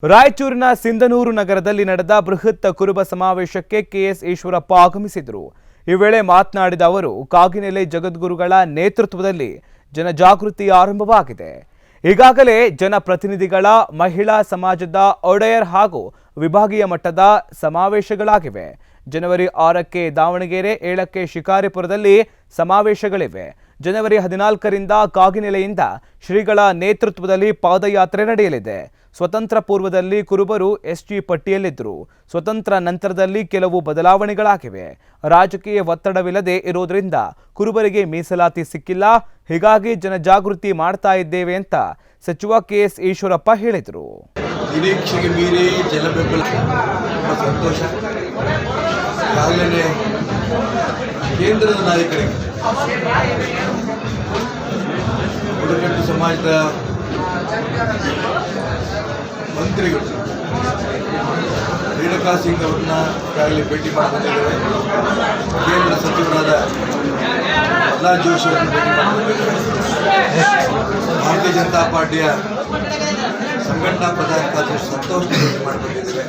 ರಾಯಚೂರಿನ ಸಿಂಧನೂರು ನಗರದಲ್ಲಿ ನಡೆದ ಬೃಹತ್ ಕುರುಬ ಸಮಾವೇಶಕ್ಕೆ ಕೆಎಸ್ ಈಶ್ವರಪ್ಪ ಆಗಮಿಸಿದರು. ಈ ವೇಳೆ ಮಾತನಾಡಿದ ಅವರು, ಕಾಗಿನೆಲೆ ಜಗದ್ಗುರುಗಳ ನೇತೃತ್ವದಲ್ಲಿ ಜನಜಾಗೃತಿ ಆರಂಭವಾಗಿದೆ. ಈಗಾಗಲೇ ಜನಪ್ರತಿನಿಧಿಗಳ, ಮಹಿಳಾ ಸಮಾಜದ ಒಡೆಯರ್ ಹಾಗೂ ವಿಭಾಗೀಯ ಮಟ್ಟದ ಸಮಾವೇಶಗಳಾಗಿವೆ. ಜನವರಿ 6ಕ್ಕೆ ದಾವಣಗೆರೆ, 7ಕ್ಕೆ ಶಿಕಾರಿಪುರದಲ್ಲಿ ಸಮಾವೇಶಗಳಿವೆ. ಜನವರಿ 14ರಿಂದ ಕಾಗಿನೆಲೆಯಿಂದ ಶ್ರೀಗಳ ನೇತೃತ್ವದಲ್ಲಿ ಪಾದಯಾತ್ರೆ ನಡೆಯಲಿದೆ. ಸ್ವತಂತ್ರ ಪೂರ್ವದಲ್ಲಿ ಕುರುಬರು ಎಸ್ಟಿ ಪಟ್ಟಿಯಲ್ಲಿದ್ದರು. ಸ್ವತಂತ್ರ ನಂತರದಲ್ಲಿ ಕೆಲವು ಬದಲಾವಣೆಗಳಾಗಿವೆ. ರಾಜಕೀಯ ಒತ್ತಡವಿಲ್ಲದೆ ಇರೋದ್ರಿಂದ ಕುರುಬರಿಗೆ ಮೀಸಲಾತಿ ಸಿಕ್ಕಿಲ್ಲ. ಹೀಗಾಗಿ ಜನಜಾಗೃತಿ ಮಾಡ್ತಾ ಇದ್ದೇವೆ ಅಂತ ಸಚಿವ ಕೆಎಸ್ ಈಶ್ವರಪ್ಪ ಹೇಳಿದರು. ನಿರೀಕ್ಷೆಗೆ ಮೀರಿ ಜನಬೆಂಬಲ ಸಂತೋಷ. ಕೇಂದ್ರದ ನಾಯಕರಿಗೆ, ಬುಡಕಟ್ಟು ಸಮಾಜದ ಮಂತ್ರಿಗಳು ರೇಣುಕಾ ಸಿಂಗ್ ಅವರನ್ನ ಈಗಾಗಲೇ ಭೇಟಿ ಮಾಡಿದ್ದೇವೆ. ಕೇಂದ್ರ ಸಚಿವರಾದ ಪ್ರಹ್ಲಾದ್ ಜೋಶಿ ಅವರನ್ನು ಭೇಟಿ ಮಾಡಿದ್ದೇವೆ. ಭಾರತೀಯ ಜನತಾ ಪಾರ್ಟಿಯ ಸಂಘಟನಾ ಪ್ರಧಾನ ಕಾರ್ಯದರ್ಶಿ ಸಂತೋಷ್ ಭೇಟಿ ಮಾಡಿಕೊಂಡಿದ್ದೇವೆ.